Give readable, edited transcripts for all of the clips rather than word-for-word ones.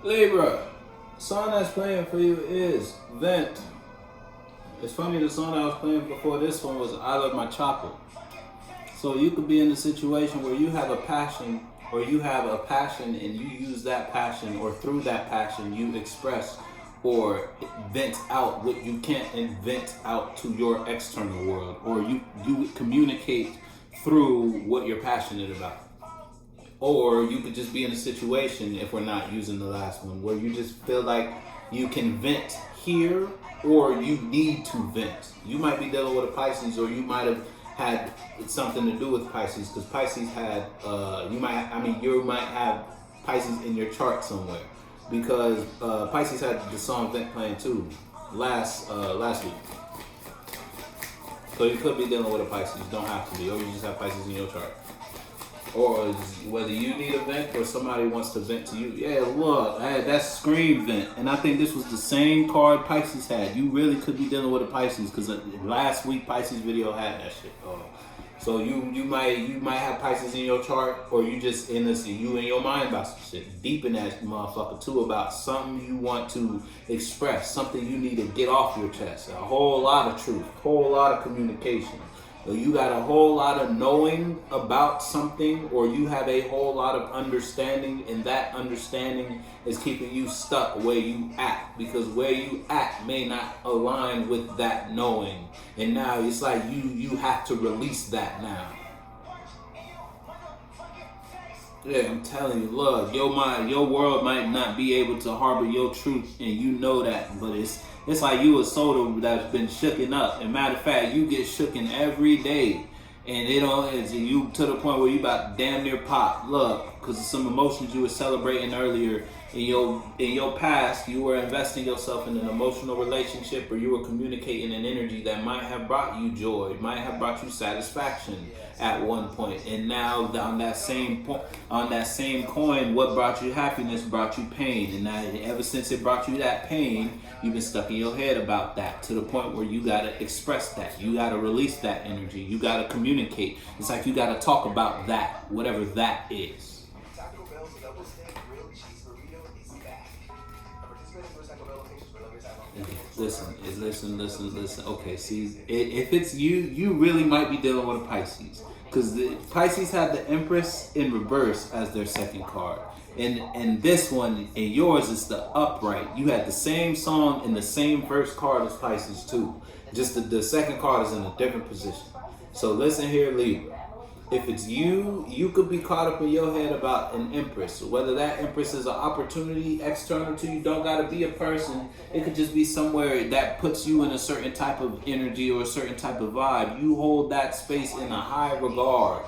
Libra, the song that's playing for you is Vent. It's funny, the song I was playing before this one was I Love My Chopper. So you could be in a situation where you have a passion, or you have a passion and you use that passion, or through that passion you express or vent out what you can't vent out to your external world, or you communicate through what you're passionate about. Or you could just be in a situation, if we're not using the last one, where you just feel like you can vent here, or you need to vent. You might be dealing with a Pisces, or you might have had something to do with Pisces, because Pisces had, you might have Pisces in your chart somewhere, because Pisces had the song Vent playing too last week. So you could be dealing with a Pisces, you don't have to be, or you just have Pisces in your chart. Or whether you need a vent or somebody wants to vent to you. Yeah, look, that's Scream Vent. And I think this was the same card Pisces had. You really could be dealing with a Pisces, because last week Pisces video had that shit. So you might have Pisces in your chart, or you just you in your mind about some shit. Deep in that motherfucker too, about something you want to express, something you need to get off your chest. A whole lot of truth, a whole lot of communication. You got a whole lot of knowing about something, or you have a whole lot of understanding, and that understanding is keeping you stuck where you at, because where you at may not align with that knowing. And now it's like you have to release that now. Yeah, I'm telling you, look, your mind, your world might not be able to harbor your truth, and you know that, but it's like you a soda that's been shooken up. And matter of fact, you get shooken every day, and it's you to the point where you about damn near pop. Look, because of some emotions you were celebrating earlier in your past. You were investing yourself in an emotional relationship, or you were communicating an energy that might have brought you joy, might have brought you satisfaction at one point. And now on that same coin, what brought you happiness brought you pain. And now ever since it brought you that pain, you've been stuck in your head about that, to the point where you gotta express that, you gotta release that energy, you gotta communicate. It's like you gotta talk about that, whatever that is. Listen. Okay, see, if it's you really might be dealing with a Pisces, because the Pisces had the Empress in reverse as their second card, and this one and yours is the upright. You had the same song in the same first card as Pisces too, just the second card is in a different position. So listen here, Libra. If it's you could be caught up in your head about an empress. Whether that empress is an opportunity external to you, don't gotta be a person. It could just be somewhere that puts you in a certain type of energy or a certain type of vibe. You hold that space in a high regard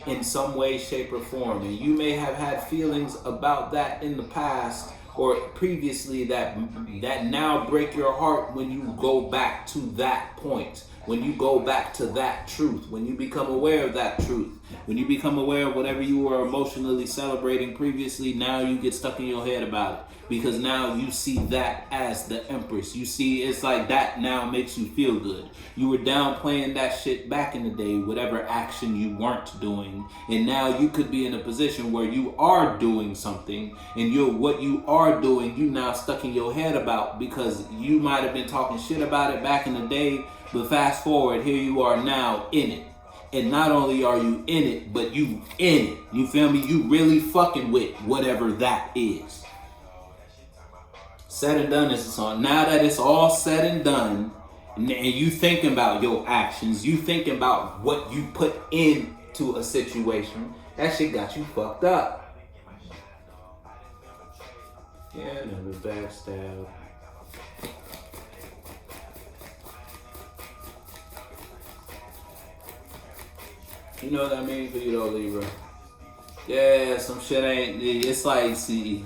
in some way, shape, or form. And you may have had feelings about that in the past or previously that now break your heart when you go back to that point. When you go back to that truth, when you become aware of that truth, when you become aware of whatever you were emotionally celebrating previously, now you get stuck in your head about it. Because now you see that as the Empress. You see, it's like that now makes you feel good. You were downplaying that shit back in the day, whatever action you weren't doing. And now you could be in a position where you are doing something, and what you are doing, you now stuck in your head about, because you might have been talking shit about it back in the day. But fast forward, here you are now in it. And not only are you in it, but you in it. You feel me? You really fucking with whatever that is. Said and done is the song. Now that it's all said and done, and you thinking about your actions, you thinking about what you put into a situation, that shit got you fucked up. Yeah, never backstab. You know what I mean for you though, Libra? Yeah, some shit ain't, it's like, see,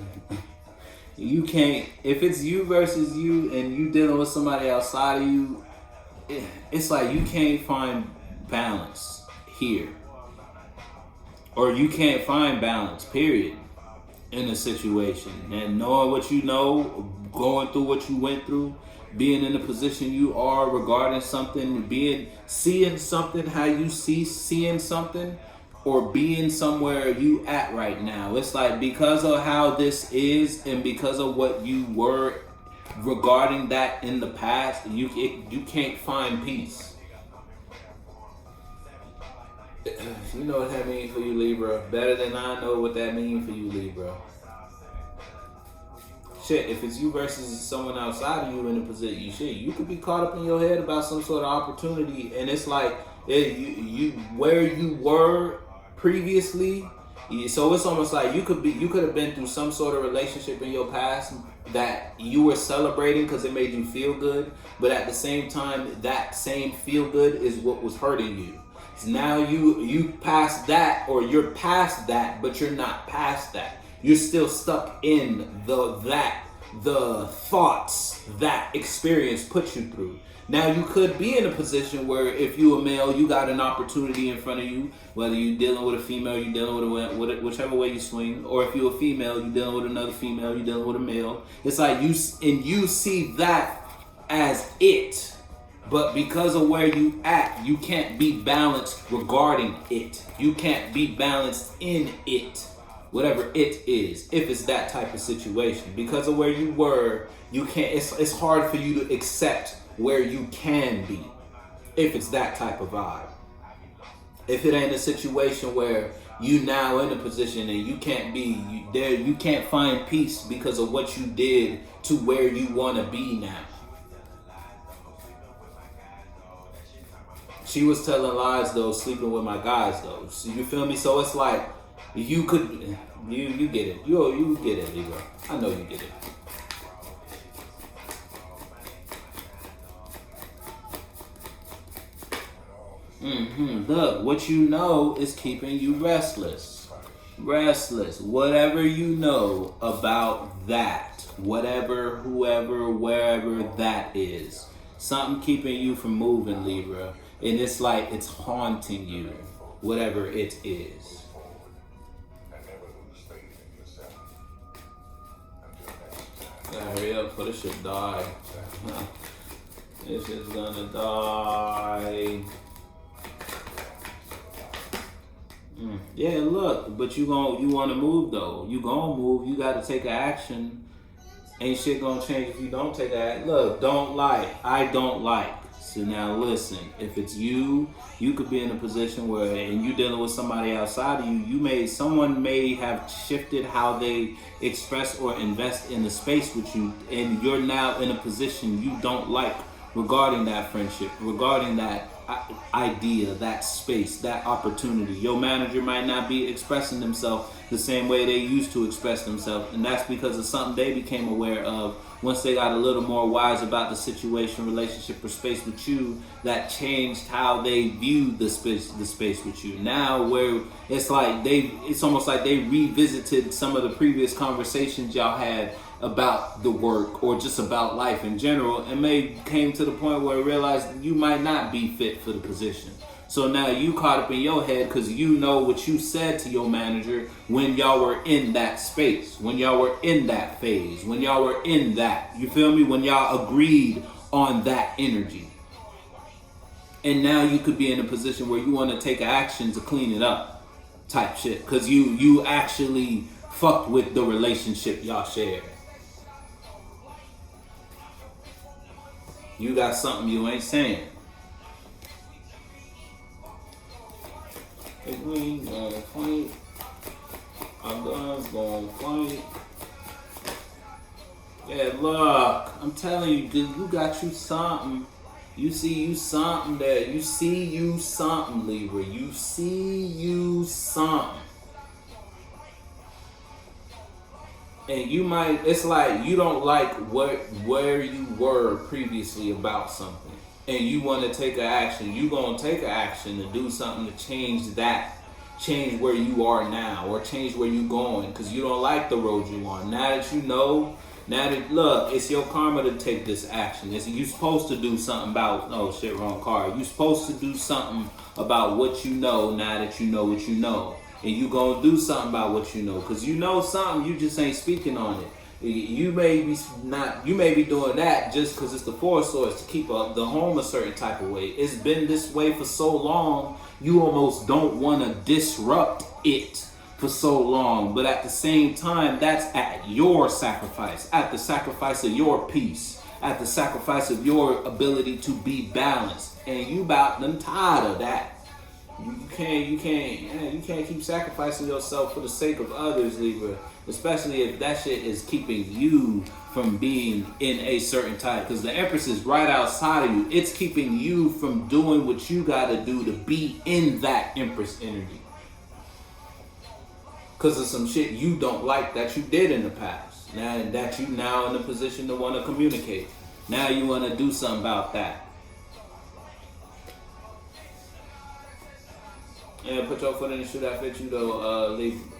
you can't, if it's you versus you and you dealing with somebody outside of you, it's like you can't find balance here. Or you can't find balance, period, in a situation. And knowing what you know, going through what you went through, being in the position you are regarding something, seeing something how you see seeing something, or being somewhere you at right now. It's like because of how this is and because of what you were regarding that in the past, you can't find peace. You know what that means for you, Libra. Better than I know what that means for you, Libra. Shit, if it's you versus someone outside of you in a position, you could be caught up in your head about some sort of opportunity, and it's like you where you were previously. So it's almost like you could have been through some sort of relationship in your past that you were celebrating because it made you feel good, but at the same time, that same feel good is what was hurting you. So now you past that, or you're past that, but you're not past that. You're still stuck in the thoughts that experience put you through. Now you could be in a position where if you a male, you got an opportunity in front of you, whether you're dealing with a female, you're dealing with whichever way you swing, or if you're a female, you're dealing with another female, you're dealing with a male. It's like you see that as it, but because of where you at, you can't be balanced regarding it. You can't be balanced in it. Whatever it is, if it's that type of situation, because of where you were, you can't. It's hard for you to accept where you can be, if it's that type of vibe. If it ain't a situation where you now in a position and you can't be there, you can't find peace because of what you did to where you want to be now. She was telling lies though, sleeping with my guys though. So you feel me? So it's like. You could, you get it. You get it, Libra. I know you get it. Look, what you know is keeping you restless. Restless. Whatever you know about that, whatever, whoever, wherever that is, something keeping you from moving, Libra. And it's like it's haunting you, whatever it is. Hurry up for this shit die. This shit's gonna die. Yeah, look, but you wanna move though. You gonna move. You gotta take action. Ain't shit gonna change if you don't take action. Look, don't like. I don't like. So now listen, if it's you could be in a position where, and you dealing with somebody outside of you, someone may have shifted how they express or invest in the space with you, and you're now in a position you don't like regarding that friendship, regarding that idea, that space, that opportunity. Your manager might not be expressing themselves the same way they used to express themselves, and that's because of something they became aware of once they got a little more wise about the situation, relationship, or space with you, that changed how they viewed the space with you. Now, where it's almost like they revisited some of the previous conversations y'all had about the work or just about life in general, and may came to the point where realized you might not be fit for the position. So now you caught up in your head because you know what you said to your manager when y'all were in that space, when y'all were in that phase, when y'all were in that, you feel me? When y'all agreed on that energy. And now you could be in a position where you want to take action to clean it up type shit. Because you actually fucked with the relationship y'all shared. You got something you ain't saying. We gonna fight. Our guns gonna fight. Yeah, look, I'm telling you, dude, you got you something. You see you something, Libra. You see you something. And you might, it's like you don't like where you were previously about something. And you want to take an action. You going to take an action to do something to change where you are now, or change where you going, because you don't like the road you on. Now that you know, look, it's your karma to take this action. You supposed to do something about, oh shit, wrong card. You supposed to do something about what you know now that you know what you know. And you going to do something about what you know, because you know something, you just ain't speaking on it. You may be not. You may be doing that just because it's the Four of Swords to keep the home a certain type of way. It's been this way for so long. You almost don't want to disrupt it for so long. But at the same time, that's at your sacrifice, at the sacrifice of your peace, at the sacrifice of your ability to be balanced. And you about them tired of that. You can't keep sacrificing yourself for the sake of others, Libra. Especially if that shit is keeping you from being in a certain type. Because the Empress is right outside of you. It's keeping you from doing what you gotta do to be in that Empress energy. Because of some shit you don't like that you did in the past. Now that you now in a position to want to communicate. Now you want to do something about that. Yeah, put your foot in the shoe that fits you though, Libra.